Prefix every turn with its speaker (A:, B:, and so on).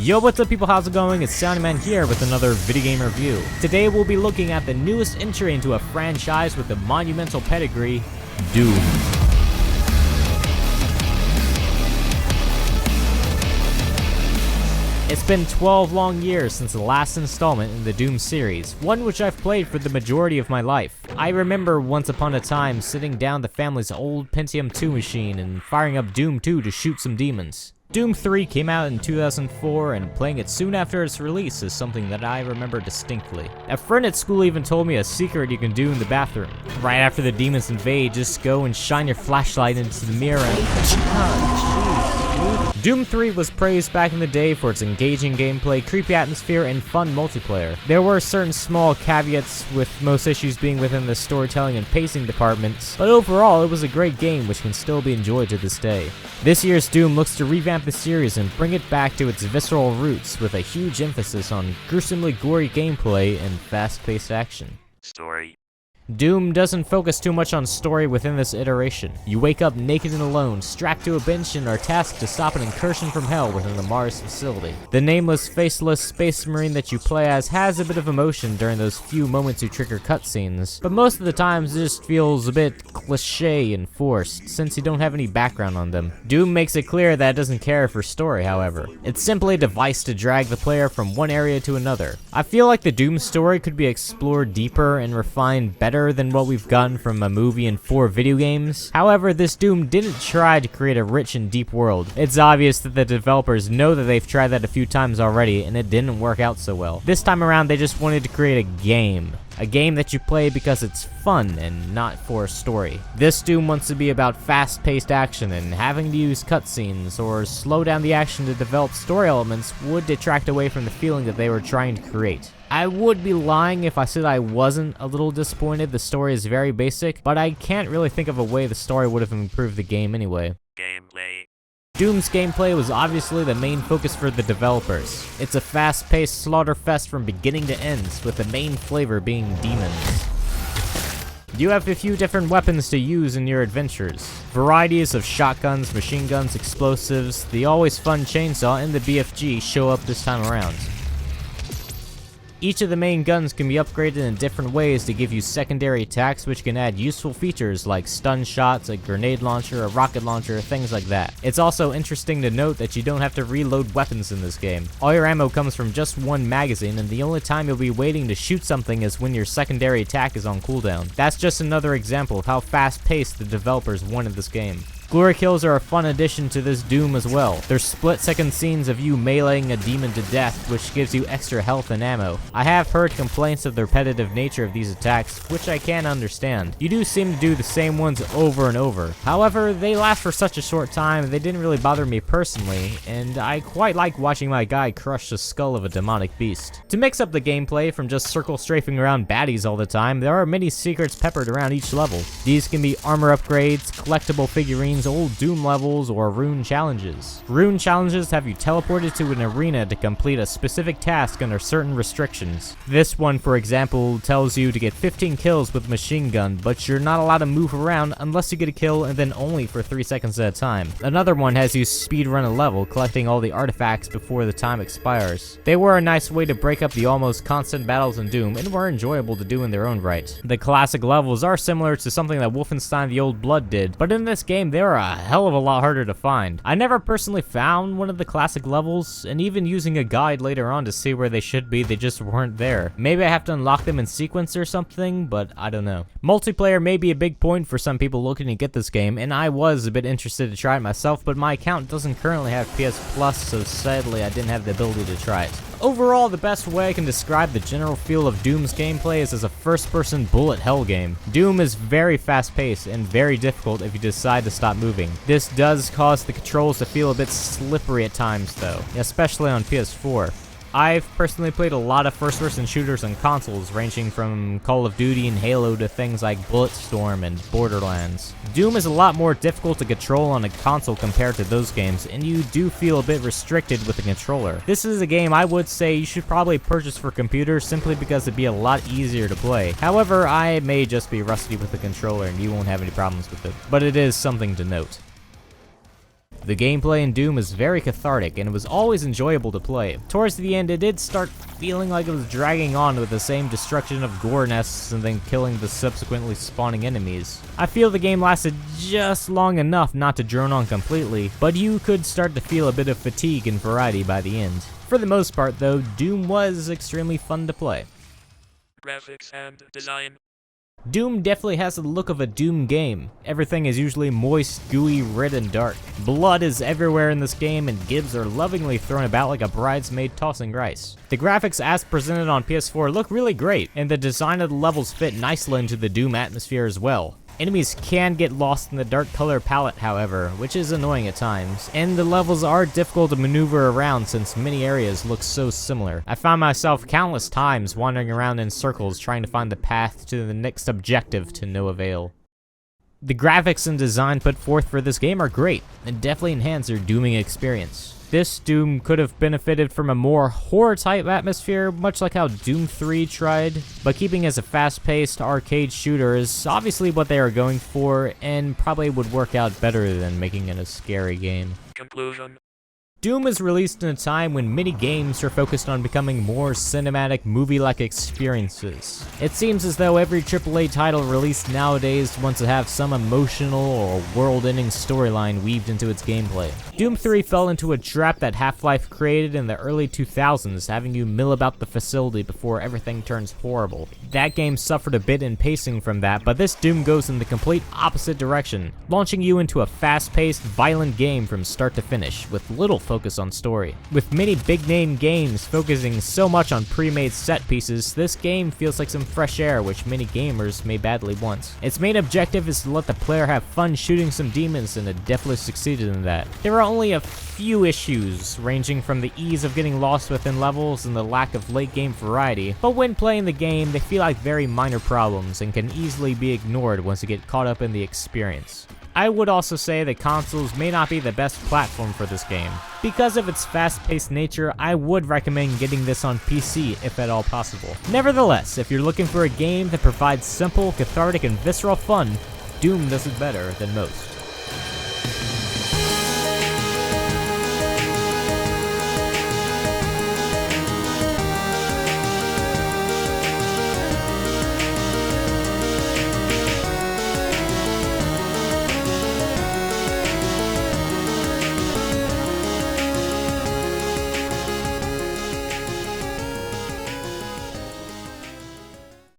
A: Yo, what's up people, how's it going? It's Soundyman here with another video game review. Today we'll be looking at the newest entry into a franchise with a monumental pedigree, Doom. It's been 12 long years since the last installment in the Doom series, one which I've played for the majority of my life. I remember once upon a time sitting down the family's old Pentium 2 machine and firing up Doom 2 to shoot some demons. Doom 3 came out in 2004, and playing it soon after its release is something that I remember distinctly. A friend at school even told me a secret you can do in the bathroom. Right after the demons invade, just go and shine your flashlight into the mirror and... Doom 3 was praised back in the day for its engaging gameplay, creepy atmosphere, and fun multiplayer. There were certain small caveats, with most issues being within the storytelling and pacing departments, but overall it was a great game which can still be enjoyed to this day. This year's Doom looks to revamp the series and bring it back to its visceral roots with a huge emphasis on gruesomely gory gameplay and fast-paced action.
B: Story.
A: Doom doesn't focus too much on story within this iteration. You wake up naked and alone, strapped to a bench, and are tasked to stop an incursion from hell within the Mars facility. The nameless, faceless space marine that you play as has a bit of emotion during those few moments you trigger cutscenes, but most of the times it just feels a bit cliche and forced, since you don't have any background on them. Doom makes it clear that it doesn't care for story, however. It's simply a device to drag the player from one area to another. I feel like the Doom story could be explored deeper and refined better than what we've gotten from a movie and 4 video games. However, this Doom didn't try to create a rich and deep world. It's obvious that the developers know that they've tried that a few times already and it didn't work out so well. This time around, they just wanted to create a game. A game that you play because it's fun and not for a story. This Doom wants to be about fast-paced action, and having to use cutscenes or slow down the action to develop story elements would detract away from the feeling that they were trying to create. I would be lying if I said I wasn't a little disappointed. The story is very basic, but I can't really think of a way the story would have improved the game anyway.
B: Gameplay.
A: Doom's gameplay was obviously the main focus for the developers. It's a fast-paced slaughter fest from beginning to end, with the main flavor being demons. You have a few different weapons to use in your adventures. Varieties of shotguns, machine guns, explosives, the always fun chainsaw, and the BFG show up this time around. Each of the main guns can be upgraded in different ways to give you secondary attacks, which can add useful features like stun shots, a grenade launcher, a rocket launcher, things like that. It's also interesting to note that you don't have to reload weapons in this game. All your ammo comes from just one magazine, and the only time you'll be waiting to shoot something is when your secondary attack is on cooldown. That's just another example of how fast-paced the developers wanted this game. Glory kills are a fun addition to this Doom as well. There's split-second scenes of you meleeing a demon to death, which gives you extra health and ammo. I have heard complaints of the repetitive nature of these attacks, which I can understand. You do seem to do the same ones over and over. However, they last for such a short time, they didn't really bother me personally, and I quite like watching my guy crush the skull of a demonic beast. To mix up the gameplay from just circle strafing around baddies all the time, there are many secrets peppered around each level. These can be armor upgrades, collectible figurines, old Doom levels, or rune challenges. Rune challenges have you teleported to an arena to complete a specific task under certain restrictions. This one, for example, tells you to get 15 kills with a machine gun, but you're not allowed to move around unless you get a kill, and then only for 3 seconds at a time. Another one has you speedrun a level, collecting all the artifacts before the time expires. They were a nice way to break up the almost constant battles in Doom, and were enjoyable to do in their own right. The classic levels are similar to something that Wolfenstein The Old Blood did, but in this game they are a hell of a lot harder to find. I never personally found one of the classic levels, and even using a guide later on to see where they should be, they just weren't there. Maybe I have to unlock them in sequence or something, but I don't know. Multiplayer may be a big point for some people looking to get this game, and I was a bit interested to try it myself, but my account doesn't currently have PS Plus, so sadly I didn't have the ability to try it. Overall, the best way I can describe the general feel of Doom's gameplay is as a first-person bullet hell game. Doom is very fast-paced and very difficult if you decide to stop moving. This does cause the controls to feel a bit slippery at times though, especially on PS4. I've personally played a lot of first-person shooters on consoles, ranging from Call of Duty and Halo to things like Bulletstorm and Borderlands. Doom is a lot more difficult to control on a console compared to those games, and you do feel a bit restricted with the controller. This is a game I would say you should probably purchase for computers simply because it'd be a lot easier to play. However, I may just be rusty with the controller and you won't have any problems with it, but it is something to note. The gameplay in Doom is very cathartic, and it was always enjoyable to play. Towards the end, it did start feeling like it was dragging on with the same destruction of gore nests and then killing the subsequently spawning enemies. I feel the game lasted just long enough not to drone on completely, but you could start to feel a bit of fatigue and variety by the end. For the most part though, Doom was extremely fun to play.
B: Graphics and design.
A: Doom definitely has the look of a Doom game. Everything is usually moist, gooey, red, and dark. Blood is everywhere in this game, and gibs are lovingly thrown about like a bridesmaid tossing rice. The graphics as presented on PS4 look really great, and the design of the levels fit nicely into the Doom atmosphere as well. Enemies can get lost in the dark color palette, however, which is annoying at times, and the levels are difficult to maneuver around since many areas look so similar. I found myself countless times wandering around in circles trying to find the path to the next objective to no avail. The graphics and design put forth for this game are great, and definitely enhance your Dooming experience. This Doom could have benefited from a more horror-type atmosphere, much like how Doom 3 tried, but keeping as a fast-paced arcade shooter is obviously what they are going for, and probably would work out better than making it a scary game.
B: Conclusion.
A: Doom was released in a time when many games are focused on becoming more cinematic, movie-like experiences. It seems as though every AAA title released nowadays wants to have some emotional or world-ending storyline weaved into its gameplay. Doom 3 fell into a trap that Half-Life created in the early 2000s, having you mill about the facility before everything turns horrible. That game suffered a bit in pacing from that, but this Doom goes in the complete opposite direction, launching you into a fast-paced, violent game from start to finish, with little focus on story. With many big-name games focusing so much on pre-made set pieces, this game feels like some fresh air which many gamers may badly want. Its main objective is to let the player have fun shooting some demons, and it definitely succeeded in that. There are only a few issues, ranging from the ease of getting lost within levels and the lack of late-game variety, but when playing the game, they feel like very minor problems and can easily be ignored once you get caught up in the experience. I would also say that consoles may not be the best platform for this game. Because of its fast-paced nature, I would recommend getting this on PC if at all possible. Nevertheless, if you're looking for a game that provides simple, cathartic, and visceral fun, Doom does it better than most.